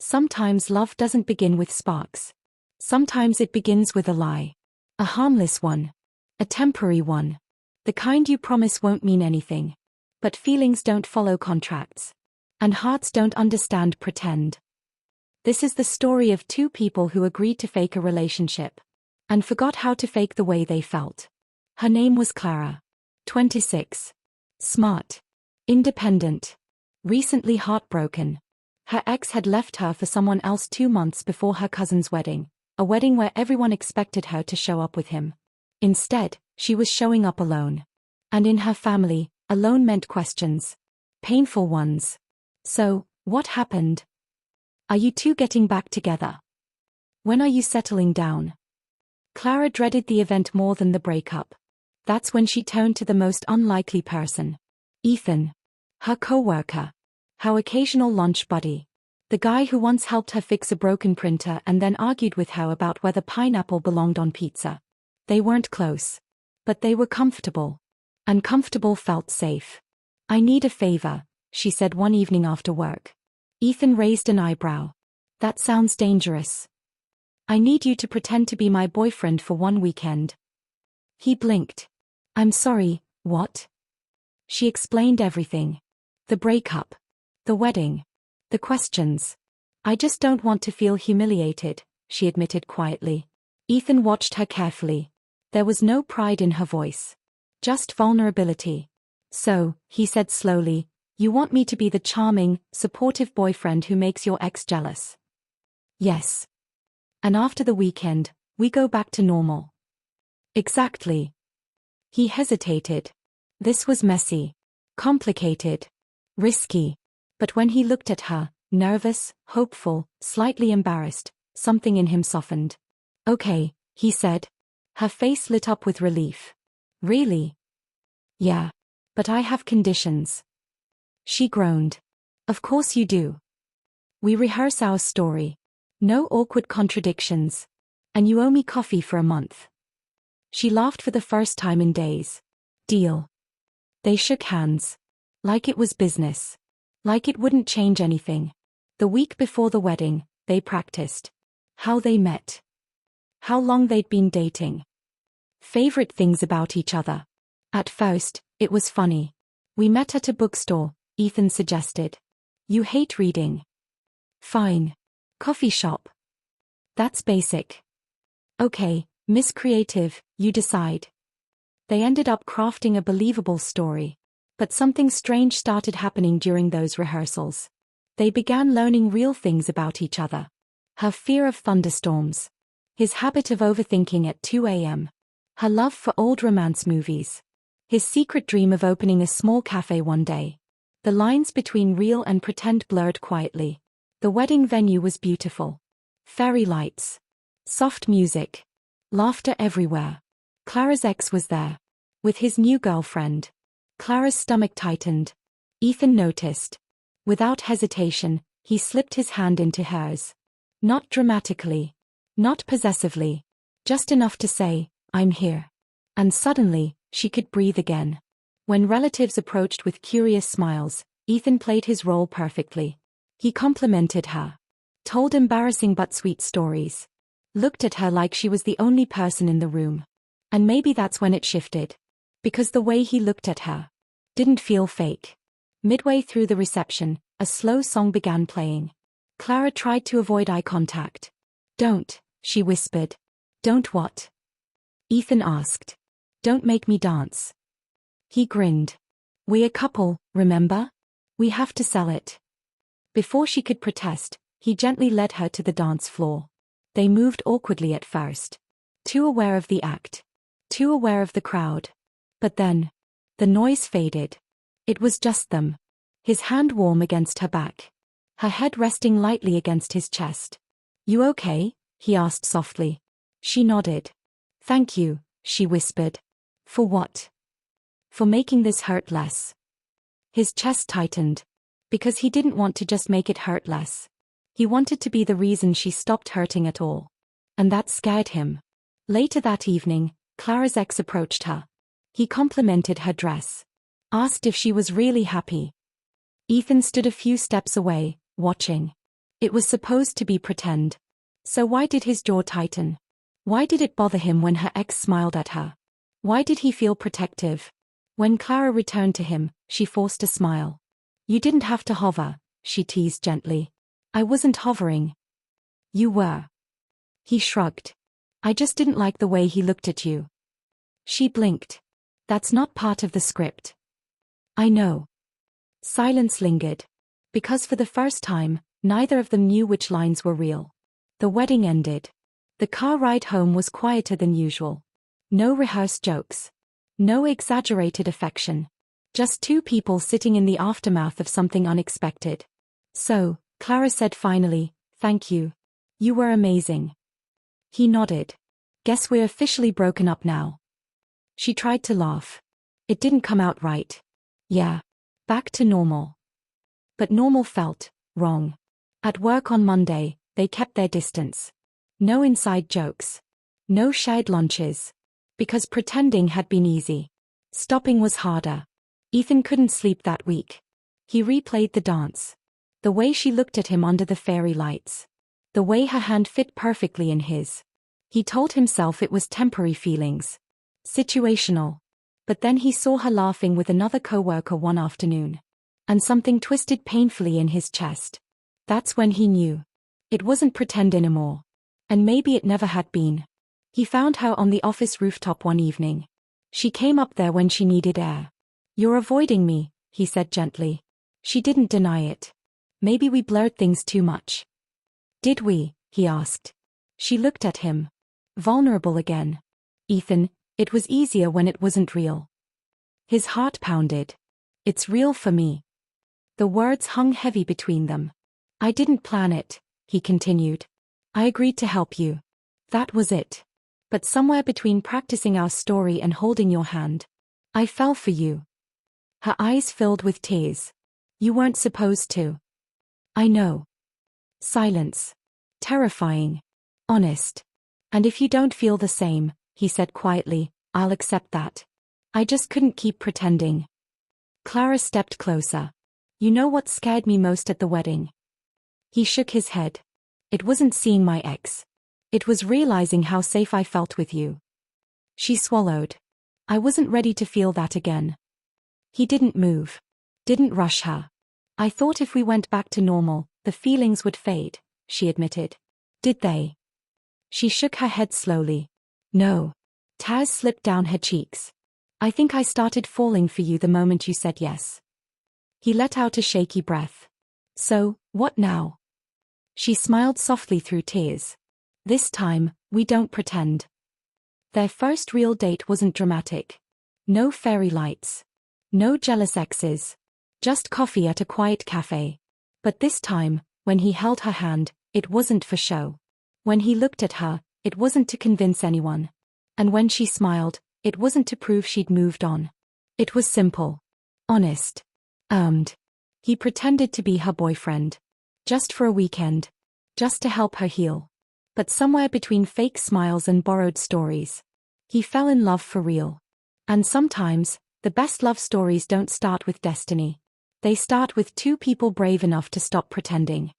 Sometimes love doesn't begin with sparks. Sometimes it begins with a lie. A harmless one. A temporary one. The kind you promise won't mean anything. But feelings don't follow contracts. And hearts don't understand pretend. This is the story of two people who agreed to fake a relationship. And forgot how to fake the way they felt. Her name was Clara. 26. Smart. Independent. Recently heartbroken. Her ex had left her for someone else 2 months before her cousin's wedding, a wedding where everyone expected her to show up with him. Instead, she was showing up alone. And in her family, alone meant questions. Painful ones. So, what happened? Are you two getting back together? When are you settling down? Clara dreaded the event more than the breakup. That's when she turned to the most unlikely person. Ethan. Her co-worker. Her occasional lunch buddy. The guy who once helped her fix a broken printer and then argued with her about whether pineapple belonged on pizza. They weren't close. But they were comfortable. And comfortable felt safe. I need a favor, she said one evening after work. Ethan raised an eyebrow. That sounds dangerous. I need you to pretend to be my boyfriend for one weekend. He blinked. I'm sorry, what? She explained everything. The breakup. The wedding. The questions. I just don't want to feel humiliated, she admitted quietly. Ethan watched her carefully. There was no pride in her voice. Just vulnerability. So, he said slowly, you want me to be the charming, supportive boyfriend who makes your ex jealous? Yes. And after the weekend, we go back to normal. Exactly. He hesitated. This was messy. Complicated. Risky. But when he looked at her, nervous, hopeful, slightly embarrassed, something in him softened. Okay, he said. Her face lit up with relief. Really? Yeah. But I have conditions. She groaned. Of course you do. We rehearse our story. No awkward contradictions. And you owe me coffee for a month. She laughed for the first time in days. Deal. They shook hands. Like it was business. Like it wouldn't change anything. The week before the wedding, they practiced. How they met. How long they'd been dating. Favorite things about each other. At first, it was funny. We met at a bookstore, Ethan suggested. You hate reading. Fine. Coffee shop. That's basic. Okay, Miss Creative, you decide. They ended up crafting a believable story. But something strange started happening during those rehearsals. They began learning real things about each other. Her fear of thunderstorms. His habit of overthinking at 2 a.m. Her love for old romance movies. His secret dream of opening a small cafe one day. The lines between real and pretend blurred quietly. The wedding venue was beautiful. Fairy lights. Soft music. Laughter everywhere. Clara's ex was there. With his new girlfriend. Clara's stomach tightened. Ethan noticed. Without hesitation, he slipped his hand into hers. Not dramatically. Not possessively. Just enough to say, I'm here. And suddenly, she could breathe again. When relatives approached with curious smiles, Ethan played his role perfectly. He complimented her. Told embarrassing but sweet stories. Looked at her like she was the only person in the room. And maybe that's when it shifted. Because the way he looked at her didn't feel fake. Midway through the reception, a slow song began playing. Clara tried to avoid eye contact. Don't, she whispered. Don't what? Ethan asked. Don't make me dance. He grinned. We're a couple, remember? We have to sell it. Before she could protest, he gently led her to the dance floor. They moved awkwardly at first. Too aware of the act. Too aware of the crowd. But then, the noise faded. It was just them. His hand warm against her back. Her head resting lightly against his chest. You okay? He asked softly. She nodded. Thank you, she whispered. For what? For making this hurt less. His chest tightened. Because he didn't want to just make it hurt less. He wanted to be the reason she stopped hurting at all. And that scared him. Later that evening, Clara's ex approached her. He complimented her dress. Asked if she was really happy. Ethan stood a few steps away, watching. It was supposed to be pretend. So why did his jaw tighten? Why did it bother him when her ex smiled at her? Why did he feel protective? When Clara returned to him, she forced a smile. You didn't have to hover, she teased gently. I wasn't hovering. You were. He shrugged. I just didn't like the way he looked at you. She blinked. That's not part of the script. I know. Silence lingered. Because for the first time, neither of them knew which lines were real. The wedding ended. The car ride home was quieter than usual. No rehearsed jokes. No exaggerated affection. Just two people sitting in the aftermath of something unexpected. So, Clara said finally, thank you. You were amazing. He nodded. Guess we're officially broken up now. She tried to laugh. It didn't come out right. Yeah. Back to normal. But normal felt wrong. At work on Monday, they kept their distance. No inside jokes. No shared lunches. Because pretending had been easy. Stopping was harder. Ethan couldn't sleep that week. He replayed the dance. The way she looked at him under the fairy lights. The way her hand fit perfectly in his. He told himself it was temporary feelings. Situational. But then he saw her laughing with another coworker one afternoon. And something twisted painfully in his chest. That's when he knew. It wasn't pretend anymore. And maybe it never had been. He found her on the office rooftop one evening. She came up there when she needed air. You're avoiding me, he said gently. She didn't deny it. Maybe we blurred things too much. Did we? He asked. She looked at him. Vulnerable again. Ethan, it was easier when it wasn't real. His heart pounded. It's real for me. The words hung heavy between them. I didn't plan it, he continued. I agreed to help you. That was it. But somewhere between practicing our story and holding your hand, I fell for you. Her eyes filled with tears. You weren't supposed to. I know. Silence. Terrifying. Honest. And if you don't feel the same, he said quietly, I'll accept that. I just couldn't keep pretending. Clara stepped closer. You know what scared me most at the wedding? He shook his head. It wasn't seeing my ex. It was realizing how safe I felt with you. She swallowed. I wasn't ready to feel that again. He didn't move. Didn't rush her. I thought if we went back to normal, the feelings would fade, she admitted. Did they? She shook her head slowly. No. Tears slipped down her cheeks. I think I started falling for you the moment you said yes. He let out a shaky breath. So, what now? She smiled softly through tears. This time, we don't pretend. Their first real date wasn't dramatic. No fairy lights. No jealous exes. Just coffee at a quiet cafe. But this time, when he held her hand, it wasn't for show. When he looked at her, it wasn't to convince anyone. And when she smiled, it wasn't to prove she'd moved on. It was simple. Honest. Earned. He pretended to be her boyfriend. Just for a weekend. Just to help her heal. But somewhere between fake smiles and borrowed stories, he fell in love for real. And sometimes, the best love stories don't start with destiny. They start with two people brave enough to stop pretending.